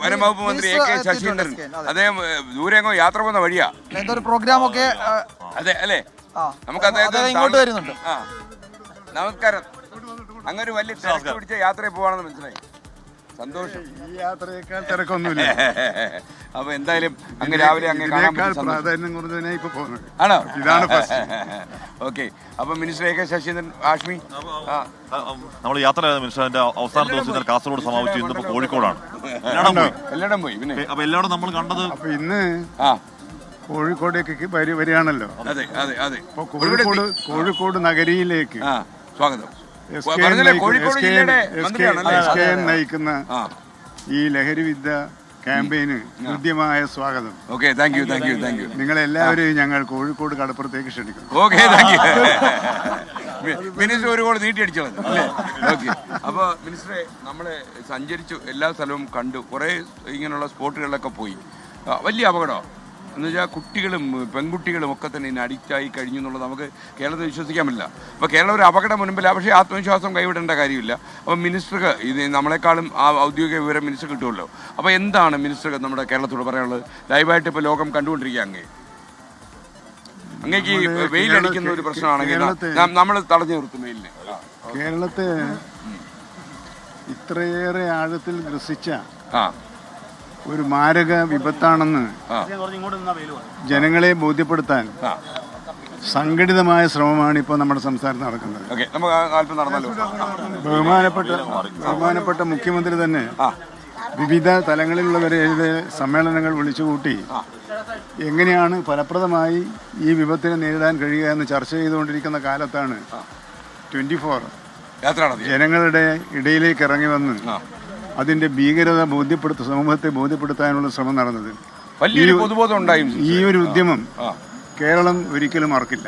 വനംവകുപ്പ് മന്ത്രി AK ശശീന്ദ്രൻ അദ്ദേഹം ദൂരെങ്ങോ യാത്ര പോകുന്ന വഴിയാ എന്തൊരു പ്രോഗ്രാം ഒക്കെ അതെ അല്ലേ നമുക്ക് അദ്ദേഹത്തെ ഇങ്ങോട്ട് വരുന്നുണ്ട്. നമസ്കാരം. അങ്ങൊരു വലിയ തിരക്ക് പിടിച്ച യാത്രയിൽ പോവാണെന്ന് മനസ്സിലായി. സന്തോഷം. ഈ യാത്രയേക്കാൾ തിരക്കൊന്നുമില്ല. അപ്പൊ എന്തായാലും അങ്ങ് രാവിലെ അങ്ങ് കാണാൻ പ്രാധാന്യം കുറഞ്ഞതിനാ ഇപ്പൊ പോകുന്നത്. ആണോ? ഇതാണ് ഓക്കെ. അപ്പൊ മിനിസ്റ്റർ AK ശശീന്ദ്രൻ ആഷ്മി നമ്മൾ യാത്ര മിനിസ്റ്ററിന്റെ അവസാന ദിവസം കാസർഗോഡ് സമാപിച്ചു. ഇന്നിപ്പോ കോഴിക്കോടാണ്. എല്ലായിടം പോയി. പിന്നെ അപ്പൊ എല്ലായിടും നമ്മൾ കണ്ടത് അപ്പൊ ഇന്ന് കോഴിക്കോടേക്ക് വരികയാണല്ലോ. അതെ അതെ അതെ. കോഴിക്കോട് നഗരിയിലേക്ക് സ്വാഗതം. നയിക്കുന്ന ഈ ലഹരി വിദ്യ ക്യാമ്പയിന് ഹൃദ്യമായ സ്വാഗതം. Okay, thank you. നിങ്ങളെല്ലാവരെയും ഞങ്ങൾ കോഴിക്കോട് കടപ്പുറത്തേക്ക് ക്ഷണിക്കുന്നു. Okay, thank you. മിനിസ്റ്റർ ഒരു കോട് നീട്ടിയടിച്ചോളൂ അല്ലേ? ഓക്കെ. അപ്പോൾ മിനിസ്റ്ററെ, നമ്മൾ സഞ്ചരിച്ചു, എല്ലാ സ്ഥലവും കണ്ടു, കുറേ ഇങ്ങനെയുള്ള സ്പോട്ടുകളിലൊക്കെ പോയി. വലിയ അപകടമാണ് എന്ന് വെച്ചാൽ കുട്ടികളും പെൺകുട്ടികളും ഒക്കെ തന്നെ ഇതിന് അഡിക്റ്റായി കഴിഞ്ഞു എന്നുള്ളത് നമുക്ക് കേരളത്തിൽ വിശ്വസിക്കാൻ പറ്റില്ല. അപ്പോൾ കേരളം ഒരു അപകടം മുൻപില്ല, പക്ഷേ ആത്മവിശ്വാസം കൈവിടേണ്ട കാര്യമില്ല. അപ്പം മിനിസ്റ്റർക്ക് ഇത് നമ്മളെക്കാളും ആ ഔദ്യോഗിക വിവരം മിനിസ്റ്റർ കിട്ടുമല്ലോ. അപ്പോൾ എന്താണ് മിനിസ്റ്റർക്ക് നമ്മുടെ കേരളത്തോട് പറയാനുള്ളത്? ലൈവായിട്ട് ഇപ്പോൾ ലോകം കണ്ടുകൊണ്ടിരിക്കുക. അങ്ങേക്ക് വെയിലടിക്കുന്ന ഒരു പ്രശ്നമാണെങ്കിൽ നമ്മൾ തടഞ്ഞു നിർത്തും വെയിലിന്. കേരളത്തെ ഇത്രയേറെ ആഴത്തിൽ ഗ്രസിച്ച ഒരു മാരക വിപത്താണെന്ന് ജനങ്ങളെ ബോധ്യപ്പെടുത്താൻ സംഘടിതമായ ശ്രമമാണ് ഇപ്പോൾ നമ്മുടെ സംസ്ഥാനത്ത് നടക്കുന്നത്. ബഹുമാനപ്പെട്ട മുഖ്യമന്ത്രി തന്നെ വിവിധ തലങ്ങളിലുള്ളവരുടെ സമ്മേളനങ്ങൾ വിളിച്ചുകൂട്ടി എങ്ങനെയാണ് ഫലപ്രദമായി ഈ വിപത്തിനെ നേരിടാൻ കഴിയുക എന്ന് ചർച്ച ചെയ്തുകൊണ്ടിരിക്കുന്ന കാലത്താണ് 24 ജനങ്ങളുടെ ഇടയിലേക്ക് ഇറങ്ങി വന്ന് അതിന്റെ ഭീകരത സമൂഹത്തെ ബോധ്യപ്പെടുത്താനുള്ള ശ്രമം നടന്നത്. ഈ ഒരു ഉദ്യമം കേരളം ഒരിക്കലും മറക്കില്ല.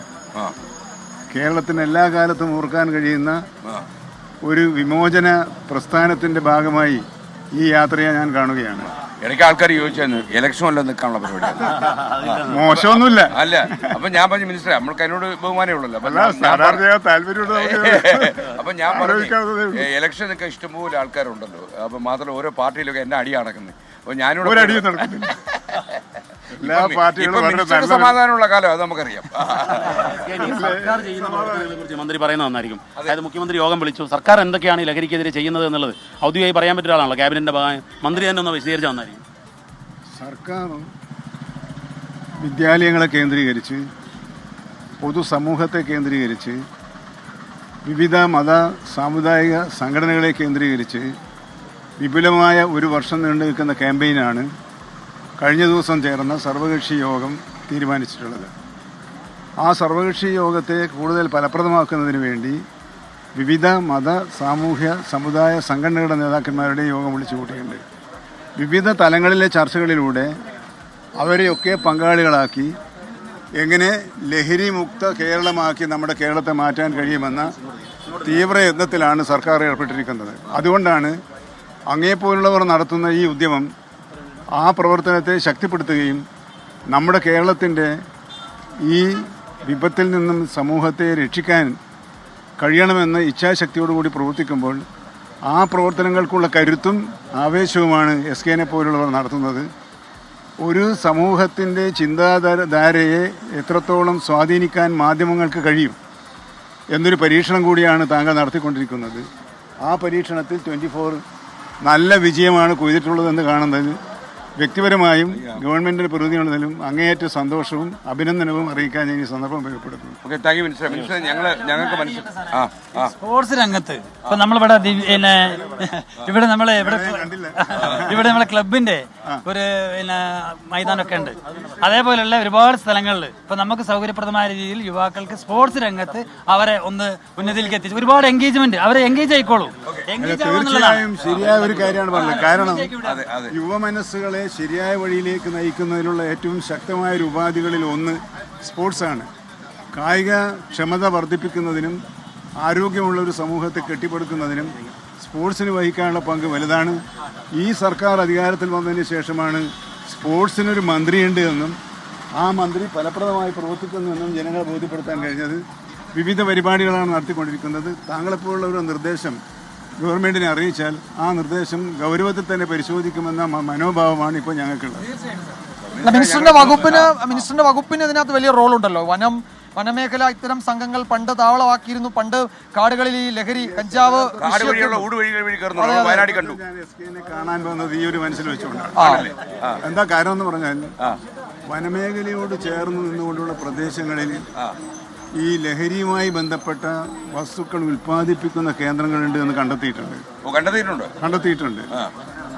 കേരളത്തിന് എല്ലാ കാലത്തും ഓർക്കാൻ കഴിയുന്ന ഒരു വിമോചന പ്രസ്ഥാനത്തിന്റെ ഭാഗമായി ഈ യാത്രയെ ഞാൻ കാണുകയാണ്. ഇടയ്ക്ക് ആൾക്കാർ ചോദിച്ചായിരുന്നു ഇലക്ഷൻ വല്ലതും നിൽക്കാനുള്ള പരിപാടി. മോശമൊന്നുമില്ല. അല്ല, അപ്പൊ ഞാൻ പറഞ്ഞു മിനിസ്റ്റർ, നമ്മൾക്ക് അതിനോട് ബഹുമാനമേ ഉള്ളല്ലോ. അപ്പൊ ഞാൻ പറഞ്ഞു ഇലക്ഷൻ നിൽക്കാൻ ഇഷ്ടംപോലെ ആൾക്കാരുണ്ടല്ലോ. അപ്പൊ മാത്രമല്ല ഓരോ പാർട്ടിയിലൊക്കെ എന്നെ അടി നടക്കുന്നത്. അപ്പൊ ഞാനിവിടെ സമാധാനമുള്ള കാലം അത് നമുക്കറിയാം. സർക്കാർ ചെയ്യുന്ന പ്രവർത്തനങ്ങളെ കുറിച്ച് മന്ത്രി പറയുന്നത് നന്നായിരിക്കും. അതായത് മുഖ്യമന്ത്രി യോഗം വിളിച്ചു, സർക്കാർ എന്തൊക്കെയാണ് ലഹരിക്കെതിരെ ചെയ്യുന്നത് എന്നുള്ളത് ഔദ്യോഗികമായി പറയാൻ പറ്റുന്ന ആളാണല്ലോ ക്യാബിനറ്റിന്റെ ഭാഗം. മന്ത്രി തന്നെ ഒന്ന് വിശദീകരിച്ച നന്നായിരിക്കും. സർക്കാർ വിദ്യാലയങ്ങളെ കേന്ദ്രീകരിച്ച്, പൊതുസമൂഹത്തെ കേന്ദ്രീകരിച്ച്, വിവിധ മത സാമുദായിക സംഘടനകളെ കേന്ദ്രീകരിച്ച് വിപുലമായ ഒരു വർഷം നീണ്ടു നിൽക്കുന്ന ക്യാമ്പയിനാണ് കഴിഞ്ഞ ദിവസം ചേർന്ന സർവകക്ഷി യോഗം തീരുമാനിച്ചിട്ടുള്ളത്. ആ സർവകക്ഷി യോഗത്തെ കൂടുതൽ ഫലപ്രദമാക്കുന്നതിന് വേണ്ടി വിവിധ മത സാമൂഹ്യ സമുദായ സംഘടനകളുടെ നേതാക്കന്മാരുടെ യോഗം വിളിച്ചു കൂട്ടിയിട്ടുണ്ട്. വിവിധ തലങ്ങളിലെ ചർച്ചകളിലൂടെ അവരെയൊക്കെ പങ്കാളികളാക്കി എങ്ങനെ ലഹരി മുക്ത കേരളമാക്കി നമ്മുടെ കേരളത്തെ മാറ്റാൻ കഴിയുമെന്ന തീവ്ര യത്നത്തിലാണ് സർക്കാർ ഏർപ്പെട്ടിരിക്കുന്നത്. അതുകൊണ്ടാണ് അങ്ങേപ്പോലുള്ളവർ നടത്തുന്ന ഈ ഉദ്യമം ആ പ്രവർത്തനത്തെ ശക്തിപ്പെടുത്തുകയും നമ്മുടെ കേരളത്തിൻ്റെ ഈ വിപത്തിൽ നിന്നും സമൂഹത്തെ രക്ഷിക്കാൻ കഴിയണമെന്ന ഇച്ഛാശക്തിയോടുകൂടി പ്രവർത്തിക്കുമ്പോൾ ആ പ്രവർത്തനങ്ങൾക്കുള്ള കരുത്തും ആവേശവുമാണ് SKനെ പോലുള്ളവർ നടത്തുന്നത്. ഒരു സമൂഹത്തിൻ്റെ ചിന്താധാരയെ എത്രത്തോളം സ്വാധീനിക്കാൻ മാധ്യമങ്ങൾക്ക് കഴിയും എന്നൊരു പരീക്ഷണം കൂടിയാണ് താങ്കൾ നടത്തിക്കൊണ്ടിരിക്കുന്നത്. ആ പരീക്ഷണത്തിൽ 24 നല്ല വിജയമാണ് കൊയ്തിട്ടുള്ളതെന്ന് കാണുന്നത് വ്യക്തിപരമായും ഗവൺമെന്റിന്റെ പ്രതിനിധികളിലും അങ്ങേയറ്റ സന്തോഷവും അഭിനന്ദനവും അറിയിക്കാൻ ഞാൻ ഈ സന്ദർഭം ഉപയോഗപ്പെടുത്തുന്നു. സ്പോർട്സ് രംഗത്ത് ഇപ്പൊ നമ്മളിവിടെ ഇവിടെ നമ്മളെ ക്ലബിന്റെ ഒരു മൈതാനമൊക്കെ ഉണ്ട്. അതേപോലെയുള്ള ഒരുപാട് സ്ഥലങ്ങളിൽ ഇപ്പൊ നമുക്ക് സൗകര്യപ്രദമായ രീതിയിൽ യുവാക്കൾക്ക് സ്പോർട്സ് രംഗത്ത് അവരെ ഒന്ന് ഉന്നതിയിലേക്ക് എത്തിച്ചു ഒരുപാട് എൻഗേജ്മെന്റ് അവരെ എൻഗേജ് ആയിക്കോളൂ. തീർച്ചയായും ശരിയായ ഒരു കാര്യമാണ് പറഞ്ഞത്. കാരണം യുവമനസ്സുകളെ ശരിയായ വഴിയിലേക്ക് നയിക്കുന്നതിനുള്ള ഏറ്റവും ശക്തമായ ഒരു ഉപാധികളിൽ ഒന്ന് സ്പോർട്സാണ്. കായിക ക്ഷമത വർദ്ധിപ്പിക്കുന്നതിനും ആരോഗ്യമുള്ള ഒരു സമൂഹത്തെ കെട്ടിപ്പടുക്കുന്നതിനും സ്പോർട്സിന് വഹിക്കാനുള്ള പങ്ക് വലുതാണ്. ഈ സർക്കാർ അധികാരത്തിൽ വന്നതിന് ശേഷമാണ് സ്പോർട്സിനൊരു മന്ത്രിയുണ്ട് എന്നും ആ മന്ത്രി ഫലപ്രദമായി പ്രവർത്തിക്കുന്നുവെന്നും ജനങ്ങളെ ബോധ്യപ്പെടുത്താൻ കഴിഞ്ഞത്. വിവിധ പരിപാടികളാണ് നടത്തിക്കൊണ്ടിരിക്കുന്നത്. താങ്കളെപ്പോലുള്ള ഒരു നിർദ്ദേശം ഗവൺമെൻറ്റിനെ അറിയിച്ചാൽ ആ നിർദ്ദേശം ഗൗരവത്തിൽ തന്നെ പരിശോധിക്കുമെന്ന മനോഭാവമാണ് ഇപ്പോൾ ഞങ്ങൾക്കുള്ളത്. മിനിസ്റ്ററിന്റെ വകുപ്പിന് ഇതിനകത്ത് വലിയ റോളുണ്ടല്ലോ. വനമേഖല ഇത്തരം സംഘങ്ങൾ പണ്ട് താവളമാക്കിയിരുന്നു. പണ്ട് കാടുകളിൽ ഈ ലഹരി കഞ്ചാവ് വയനാട് കണ്ടു. ഞാൻ SK-നെ കാണാൻ പോകുന്നത് ഈ ഒരു മനസ്സിൽ വെച്ചുകൊണ്ടാണ്. എന്താ കാരണം എന്ന് പറഞ്ഞാൽ വനമേഖലയോട് ചേർന്ന് നിന്നുകൊണ്ടുള്ള പ്രദേശങ്ങളിൽ ഈ ലഹരിയുമായി ബന്ധപ്പെട്ട വസ്തുക്കൾ ഉൽപ്പാദിപ്പിക്കുന്ന കേന്ദ്രങ്ങളുണ്ട് എന്ന് കണ്ടെത്തിയിട്ടുണ്ട്.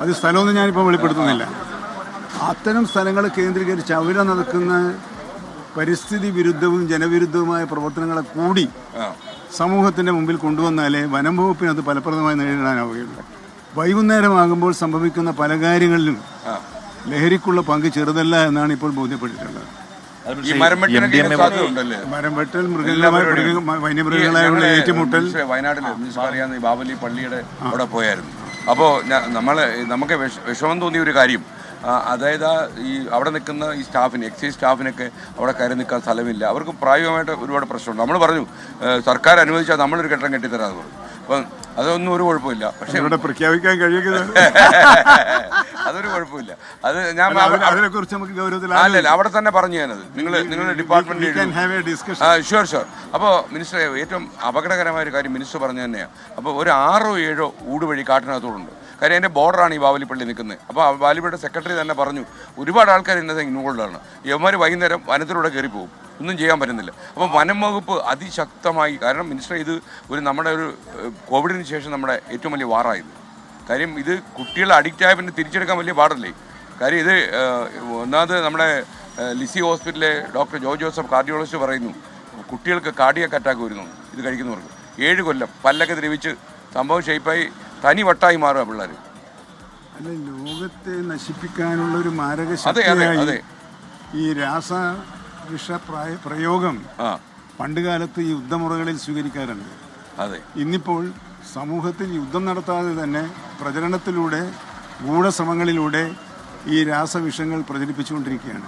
അത് സ്ഥലമൊന്നും ഞാനിപ്പോൾ വെളിപ്പെടുത്തുന്നില്ല. അത്തരം സ്ഥലങ്ങൾ കേന്ദ്രീകരിച്ച് അവിടെ നടക്കുന്ന പരിസ്ഥിതി വിരുദ്ധവും ജനവിരുദ്ധവുമായ പ്രവർത്തനങ്ങളെ കൂടി സമൂഹത്തിൻ്റെ മുമ്പിൽ കൊണ്ടുവന്നാലേ വനം വകുപ്പിന് അത് ഫലപ്രദമായി നേരിടാനാവുകയുള്ളൂ. വൈകുന്നേരമാകുമ്പോൾ സംഭവിക്കുന്ന പല കാര്യങ്ങളിലും ലഹരിക്കുള്ള പങ്ക് ചെറുതല്ല എന്നാണ് ഇപ്പോൾ ബോധ്യപ്പെട്ടിട്ടുള്ളത്. മരം വെട്ടൽ, വന്യമൃഗങ്ങളായുള്ള ഏറ്റുമുട്ടൽ. വയനാട്ടിൽ അറിയാവുന്ന ഈ ബാവലി പള്ളിയുടെ അവിടെ പോയായിരുന്നു. അപ്പോൾ നമുക്ക് വിഷമം തോന്നിയ ഒരു കാര്യം, അതായത് ഈ അവിടെ നിൽക്കുന്ന ഈ സ്റ്റാഫിന്, എക്സൈസ് സ്റ്റാഫിനൊക്കെ അവിടെ കയറി നിൽക്കാൻ സ്ഥലമില്ല. അവർക്ക് പ്രായോഗികമായിട്ട് ഒരുപാട് പ്രശ്നമുണ്ട്. നമ്മൾ പറഞ്ഞു സർക്കാർ അനുവദിച്ചാൽ നമ്മളൊരു കെട്ടിടം കെട്ടിത്തരാമെന്ന് പറഞ്ഞു. അപ്പം അതൊന്നും ഒരു കുഴപ്പമില്ല. പക്ഷേ ഇവിടെ പ്രഖ്യാപിക്കാൻ കഴിയുന്നത് അതൊരു കുഴപ്പമില്ല. അത് ഞാൻ അതിനെക്കുറിച്ച് നമുക്ക് ഗൗരവത്തിൽ അല്ലല്ല അവിടെ തന്നെ പറഞ്ഞു ഞാനത് നിങ്ങളുടെ ഡിപ്പാർട്ട്മെന്റ് ഷുവർ. അപ്പോൾ മിനിസ്റ്റർ ഏറ്റവും അപകടകരമായ ഒരു കാര്യം മിനിസ്റ്റർ പറഞ്ഞു തന്നെയാണ്. അപ്പോൾ ഒരു 6 or 7 ഊടുവഴി കാട്ടിനകത്തോടുണ്ട്. കാര്യം അതിൻ്റെ ബോർഡറാണ് ഈ ബാവലിപ്പള്ളി നിൽക്കുന്നത്. അപ്പോൾ ബാവലിപ്പള്ളിയുടെ സെക്രട്ടറി തന്നെ പറഞ്ഞു ഒരുപാട് ആൾക്കാർ ഇന്നത്തെ ഇൻവോൾവാണ്. യവന്മാർ വൈകുന്നേരം വനത്തിലൂടെ കയറി പോകും, ഒന്നും ചെയ്യാൻ പറ്റുന്നില്ല. അപ്പം വനം വകുപ്പ് അതിശക്തമായി, കാരണം മിനിസ്റ്റർ ഇത് നമ്മുടെ ഒരു കോവിഡിന് ശേഷം നമ്മുടെ ഏറ്റവും വലിയ വാറായത്. കാര്യം ഇത് കുട്ടികളെ അഡിക്റ്റ് ആയ പിന്നെ തിരിച്ചെടുക്കാൻ വലിയ പാടല്ലേ. കാര്യം ഇത് ഒന്നാമത് നമ്മുടെ ലിസി ഹോസ്പിറ്റലിലെ ഡോക്ടർ ജോസഫ് കാർഡിയോളജിസ്റ്റ് പറയുന്നു കുട്ടികൾക്ക് കാർഡിയാക് അറ്റാക്ക് വരുന്നു ഇത് കഴിക്കുന്നവർക്ക്. 7 കൊല്ലം പല്ലൊക്കെ ദ്രവിച്ച് സംഭവം ഷേപ്പായി തനി വട്ടായി മാറുക പിള്ളേർ. അല്ല, ലോകത്തെ നശിപ്പിക്കാനുള്ള ഒരു മാരകശക്തിയായി ഈ രാസവിഷ പ്രയോഗം പണ്ട് കാലത്ത് ഈ യുദ്ധമുറകളിൽ സ്വീകരിക്കാറുണ്ട്. ഇന്നിപ്പോൾ സമൂഹത്തിൽ യുദ്ധം നടത്താതെ തന്നെ പ്രചരണത്തിലൂടെ, ഗൂഢശ്രമങ്ങളിലൂടെ ഈ രാസവിഷങ്ങൾ പ്രചരിപ്പിച്ചുകൊണ്ടിരിക്കുകയാണ്.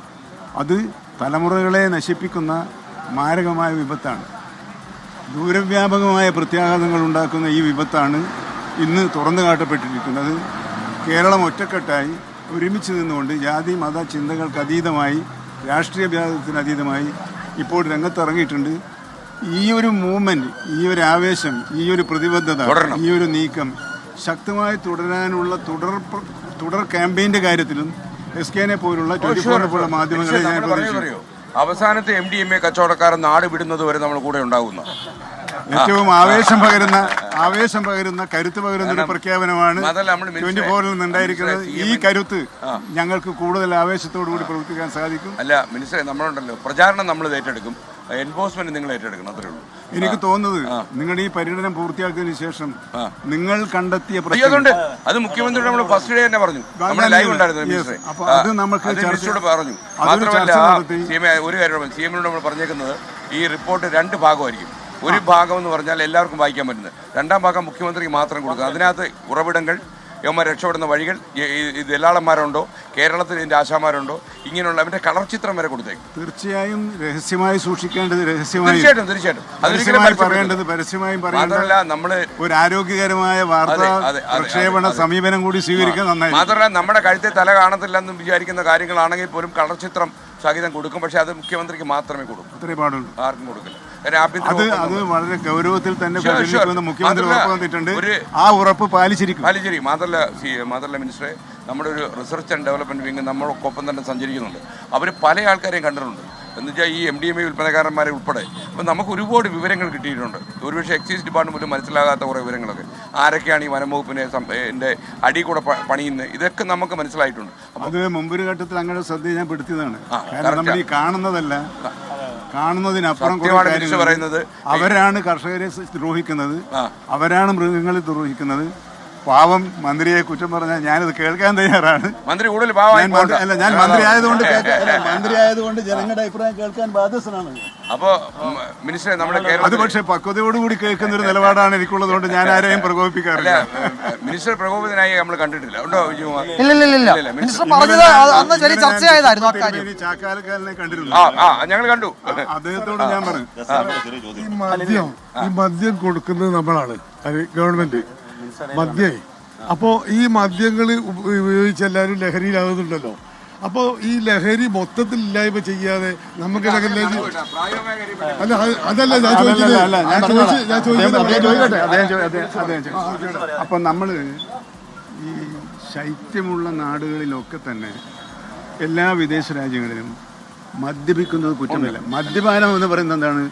അത് തലമുറകളെ നശിപ്പിക്കുന്ന മാരകമായ വിപത്താണ്. ദൂരവ്യാപകമായ പ്രത്യാഘാതങ്ങൾ ഉണ്ടാക്കുന്ന ഈ വിപത്താണ് ഇന്ന് തുറന്നു കാട്ടപ്പെട്ടിരിക്കുന്നത്. കേരളം ഒറ്റക്കെട്ടായി ഒരുമിച്ച് നിന്നുകൊണ്ട് ജാതി മത ചിന്തകൾക്ക് അതീതമായി, രാഷ്ട്രീയ ഭേദത്തിന് അതീതമായി ഇപ്പോൾ രംഗത്തിറങ്ങിയിട്ടുണ്ട്. ഈ ഒരു മൂവ്മെന്റ്, ഈ ഒരു ആവേശം, ഈ ഒരു പ്രതിബദ്ധത, ഈ ഒരു നീക്കം ശക്തമായി തുടരാനുള്ള തുടർ ക്യാമ്പയിന്റെ കാര്യത്തിലും SK-നെ പോലുള്ള 24 പോലുള്ള മാധ്യമങ്ങളെ ഞാൻ പ്രതീക്ഷിക്കുന്നു. അവസാനത്തെ MDMA കച്ചവടക്കാരൻ നാട് വിടുന്നത് വരെ നമ്മൾ കൂടെ ഉണ്ടാകുന്ന ഏറ്റവും ആവേശം പകരുന്ന കരുത്ത് പകരുന്ന ഒരു പ്രഖ്യാപനമാണ് 24-ൽ നിന്നുണ്ടായിരിക്കുന്നത്. ഈ കരുത്ത് ഞങ്ങൾക്ക് കൂടുതൽ ആവേശത്തോടു കൂടി പ്രവർത്തിക്കാൻ സാധിക്കും. അല്ല മിനിസ്റ്റർ, നമ്മളുണ്ടല്ലോ പ്രചാരണം നമ്മൾ ഏറ്റെടുക്കും, എൻഫോഴ്സ്മെന്റ് നിങ്ങൾ ഏറ്റെടുക്കണം, അത്രേ ഉള്ളൂ. എനിക്ക് തോന്നുന്നത് നിങ്ങളുടെ ഈ പര്യടനം പൂർത്തിയാക്കിയതിനു ശേഷം നിങ്ങൾ കണ്ടെത്തിയ അത് മുഖ്യമന്ത്രി നമ്മൾ ഫസ്റ്റ് ഡേ തന്നെ പറഞ്ഞു, നമ്മുടെ ലൈവ് ഉണ്ടായിരുന്നു. അപ്പൊ അത് നമുക്ക് പറഞ്ഞു. മാത്രമല്ല ഒരു കാര്യം CM-നോട് നമ്മൾ പറഞ്ഞേക്കുന്നത് ഈ റിപ്പോർട്ട് 2 ഭാഗമായിരിക്കും. ഒരു ഭാഗം എന്ന് പറഞ്ഞാൽ എല്ലാവർക്കും വായിക്കാൻ പറ്റുന്നത്, 2ാം ഭാഗം മുഖ്യമന്ത്രിക്ക് മാത്രം കൊടുക്കുക. അതിനകത്ത് ഉറവിടങ്ങൾ, യവന്മാർ രക്ഷപ്പെടുന്ന വഴികൾ, ദലാളന്മാരുണ്ടോ, കേരളത്തിൽ ഇതിൻ്റെ ആശാമാരുണ്ടോ, ഇങ്ങനെയുള്ള അവൻ്റെ കളർ ചിത്രം വരെ കൊടുത്തേക്കും. തീർച്ചയായും രഹസ്യമായി സൂക്ഷിക്കേണ്ടത് തീർച്ചയായിട്ടും പറയേണ്ടത് പരസ്യമായും മാത്രമല്ല നമ്മൾ ഒരു ആരോഗ്യകരമായ വാർത്താ പ്രക്ഷേപണ സമീപനം കൂടി സ്വീകരിക്കാൻ നന്നായി. മാത്രമല്ല നമ്മുടെ കഴുത്തെ തല കാണത്തില്ലെന്നും വിചാരിക്കുന്ന കാര്യങ്ങളാണെങ്കിൽ പോലും കളർ ചിത്രം സഹിതം കൊടുക്കും. പക്ഷെ അത് മുഖ്യമന്ത്രിക്ക് മാത്രമേ കൊടുക്കും, അത്രേ പാടുള്ളൂ, ആർക്കും കൊടുക്കില്ല. അത് വളരെ ഗൗരവത്തിൽ തന്നെ മുഖ്യമന്ത്രി ഉറപ്പ് തന്നിട്ടുണ്ട്. ആ ഉറപ്പ് പാലിച്ചിരിക്കും. മാത്രമല്ല മിനിസ്റ്ററെ, നമ്മുടെ ഒരു റിസർച്ച് ആൻഡ് ഡെവലപ്മെന്റ് വിങ് നമ്മളൊപ്പം തന്നെ സഞ്ചരിക്കുന്നുണ്ട്. അവർ പല ആൾക്കാരെയും കണ്ടിട്ടുണ്ട്. എന്നുവെച്ചാൽ ഈ MDMA വിൽപ്പനക്കാരന്മാരെ ഉൾപ്പെടെ. അപ്പം നമുക്ക് ഒരുപാട് വിവരങ്ങൾ കിട്ടിയിട്ടുണ്ട്. ഒരുപക്ഷെ എക്സൈസ് ഡിപ്പാർട്ട്മെന്റ് പോലും മനസ്സിലാകാത്ത കുറേ വിവരങ്ങളൊക്കെ. ആരൊക്കെയാണ് ഈ വനം വകുപ്പിനെ അടി കൂടെ പണിയുന്നത്, ഇതൊക്കെ നമുക്ക് മനസ്സിലായിട്ടുണ്ട്. അത് മുമ്പൊരു ഘട്ടത്തിൽ അങ്ങനെ ശ്രദ്ധ ഞാൻ പെടുത്തിയതാണ്. കാരണം നമ്മൾ ഈ കാണുന്നതിനപ്പുറം പറയുന്നത് അവരാണ് കർഷകരെ ദ്രോഹിക്കുന്നത്, അവരാണ് മൃഗങ്ങളെ ദ്രോഹിക്കുന്നത്. പാവം മന്ത്രിയെ കുറ്റം പറഞ്ഞാൽ ഞാനത് കേൾക്കാൻ തയ്യാറാണ്. മന്ത്രി കൂടുതൽ ഞാൻ മന്ത്രി ആയതുകൊണ്ട് ജനങ്ങളുടെ അഭിപ്രായം കേൾക്കാൻ ബാധ്യസ്ഥനാണ്. അപ്പോ മിനിസ്റ്റർ നമ്മുടെ അത് പക്ഷേ പക്വതയോടുകൂടി കേൾക്കുന്ന ഒരു നിലപാടാണ് എനിക്കുള്ളതുകൊണ്ട് ഞാൻ ആരെയും പ്രകോപിപ്പിക്കാറില്ല. മിനിസ്റ്റർ പ്രകോപിതനായി നമ്മൾ കണ്ടിട്ടില്ല. ഉണ്ടോ ചാക്കാലക്കാരനെ കണ്ടിരുന്നു, ഞങ്ങൾ കണ്ടു. അദ്ദേഹത്തോട് ഞാൻ പറഞ്ഞു ഈ മദ്യം കൊടുക്കുന്നത് നമ്മളാണ്, ഗവൺമെന്റ്. മദ്യേ അപ്പോൾ ഈ മദ്യങ്ങൾ ഉപയോഗിച്ച് എല്ലാവരും ലഹരിയിലാകുന്നുണ്ടല്ലോ. അപ്പോൾ ഈ ലഹരി മൊത്തത്തിൽ ഇല്ലായ്മ ചെയ്യാതെ നമുക്ക് അല്ല അതല്ല ഞാൻ ചോദിക്കുന്നത്. അപ്പം നമ്മൾ ഈ ശൈത്യമുള്ള നാടുകളിലൊക്കെ തന്നെ എല്ലാ വിദേശ രാജ്യങ്ങളിലും മദ്യപിക്കുന്നത് കുറ്റമില്ല. മദ്യപാനം എന്ന് പറയുന്നത് എന്താണ്?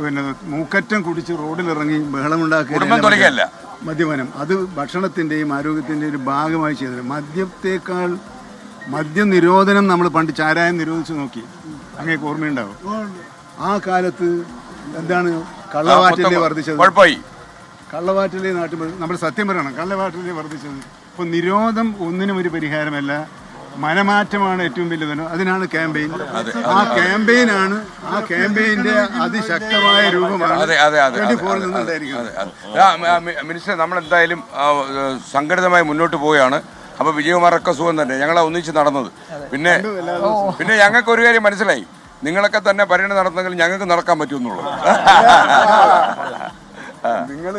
പിന്നെ മൂക്കറ്റം കുടിച്ച് റോഡിലിറങ്ങി ബഹളമുണ്ടാക്കിയ മദ്യപാനം. അത് ഭക്ഷണത്തിൻ്റെയും ആരോഗ്യത്തിൻ്റെയും ഒരു ഭാഗമായി ചെയ്തത്. മദ്യ നിരോധനം നമ്മൾ പണ്ട് ചാരായം നിരോധിച്ച് നോക്കി, അങ്ങേക്ക് ഓർമ്മയുണ്ടാവും. ആ കാലത്ത് എന്താണ് കള്ളവാറ്റിലെ വർദ്ധിച്ചത്? കള്ളവാറ്റിലെ നാട്ടിൽ നമ്മൾ സത്യം പറയണം, കള്ളവാറ്റിലെ വർദ്ധിച്ചത്. ഇപ്പോൾ നിരോധം ഒന്നിനും ഒരു പരിഹാരമല്ല, മനമാറ്റമാണ് ഏറ്റവും വലിയ. അതിനാണ് ക്യാമ്പയിൻ. ആ ക്യാമ്പയിന്റെ അതിശക്തമായ രൂപമാണ് മിനിസ്റ്റർ. നമ്മൾ എന്തായാലും സംഘടിതമായി മുന്നോട്ട് പോവുകയാണ്. അപ്പൊ വിജയകുമാറൊക്കെ സുഖം തന്നെ, ഞങ്ങളെ ഒന്നിച്ച് നടന്നത്. പിന്നെ ഞങ്ങൾക്ക് ഒരു കാര്യം മനസ്സിലായി, നിങ്ങളൊക്കെ തന്നെ പര്യടനം നടത്തുന്നെങ്കിൽ ഞങ്ങൾക്ക് നടക്കാൻ പറ്റുമെന്നുള്ളൂ. നിങ്ങൾ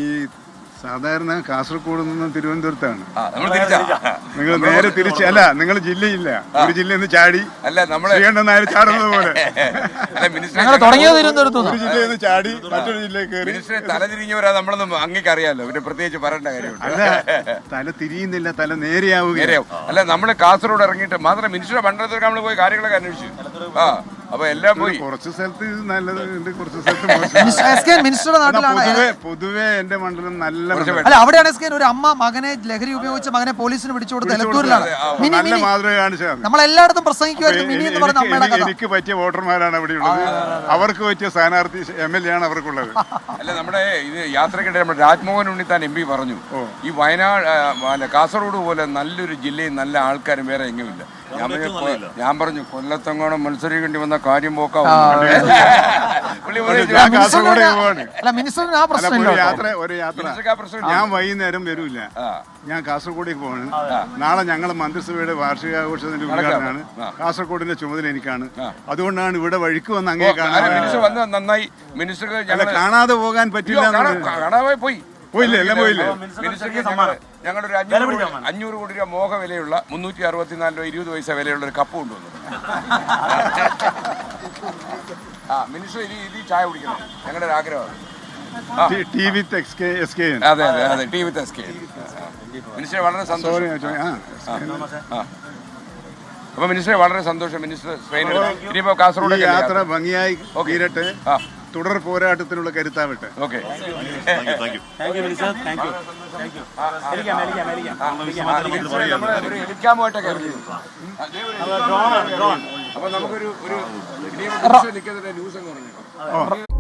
ഈ സാധാരണ കാസർഗോഡ് നിന്ന് തിരുവനന്തപുരത്താണ് നിങ്ങൾ നേരെ തിരിച്ച്. അല്ല, നിങ്ങൾ ജില്ലയില്ല, ഒരു ജില്ലയിൽ നിന്ന് ചാടി ശ്രീകണ്ഠനായർ ചാടുന്നത് പോലെ ഒരു ജില്ലയിൽ നിന്ന് ചാടി മറ്റൊരു ജില്ലയിൽ കയറി. തലതിരിഞ്ഞവരാ നമ്മളൊന്നും അങ്ങേക്കറിയാലോ, പിന്നെ പ്രത്യേകിച്ച് പറയേണ്ട കാര്യമുണ്ട്. അല്ല, തല തിരിയുന്നില്ല, തല നേരെയാവുകയാവും. അല്ല, നമ്മള് കാസർഗോഡ് ഇറങ്ങിയിട്ട് മാത്രം മിനിസ്റ്റർ മണ്ഡലത്തിൽ നമ്മൾ പോയി കാര്യങ്ങളൊക്കെ അന്വേഷിച്ചു. അപ്പൊ എല്ലാം പോയി. കുറച്ച് സ്ഥലത്ത് നല്ലതുണ്ട്, കുറച്ച് സ്ഥലത്ത് പൊതുവെ എന്റെ മണ്ഡലം നല്ല. അല്ല, അവിടെയാണ് ഒരു അമ്മ മകനെ ലഹരി ഉപയോഗിച്ച മകനെ പോലീസിന് പിടിച്ചു കൊടുത്ത് എലത്തൂരിലാണ് നല്ല മാതൃക കാണിച്ചത്. നമ്മളെല്ലായിടത്തും പ്രസംഗിക്കുമായിരുന്നു. എനിക്ക് പറ്റിയ വോട്ടർമാരാണ് അവിടെ ഉള്ളത്, അവർക്ക് പറ്റിയ സ്ഥാനാർത്ഥി MLA ആണ് അവർക്കുള്ളത്. അല്ല, നമ്മുടെ ഇത് യാത്രക്കിടെ നമ്മുടെ രാജ്മോഹൻ ഉണ്ണിത്താൻ MP പറഞ്ഞു, ഈ വയനാട് കാസർഗോഡ് പോലെ നല്ലൊരു ജില്ലയും നല്ല ആൾക്കാരും വേറെ എങ്ങുമില്ല. ഞാൻ പറഞ്ഞു, കൊല്ലത്തെങ്ങോണം മത്സരിക്കേണ്ടി വന്ന കാര്യം പോക്കാവും. ഞാൻ വൈകുന്നേരം വരൂല, ഞാൻ കാസർഗോഡേക്ക് പോവാണ്. നാളെ ഞങ്ങളെ മന്ത്രിസഭയുടെ വാർഷികാഘോഷത്തിന്റെ ഉദ്ഘാടനമാണ്. കാസർഗോഡിന്റെ ചുമതല എനിക്കാണ്. അതുകൊണ്ടാണ് ഇവിടെ വഴിക്ക് വന്ന് അങ്ങേ കാണാൻ. നന്നായി മിനിസ്റ്റർ കാണാതെ പോകാൻ പറ്റില്ല. കാണാതെ പോയില്ലേ? എല്ലാം പോയില്ലേ? ഞങ്ങളൊരു 500 കോടി രൂപ മോഹ വിലയുള്ള 364 രൂപ 20 പൈസ വിലയുള്ള ഒരു കപ്പ് കൊണ്ടുവന്നു. മിനിസ്റ്റർ ഇത് ചായ കുടിക്കണം, ഞങ്ങളുടെ ഒരു ആഗ്രഹമാണ്. അതെ അതെ അതെ, ടി വിത്ത് SK. മിനിസ്റ്റർ വളരെ സന്തോഷം. അപ്പൊ മിനിസ്റ്റർ വളരെ സന്തോഷം. മിനിസ്റ്റർ ഇനിയിപ്പോ കാസർഗോഡ് യാത്ര ഭംഗിയായി തീരട്ടെ, തുടർ പോരാട്ടത്തിനുള്ള കരുത്താവട്ടെ. ഓക്കെ, ഹെലിക്കാമുമായിട്ടൊക്കെ അപ്പൊ നമുക്കൊരു ന്യൂസ് എന്ന് പറഞ്ഞു.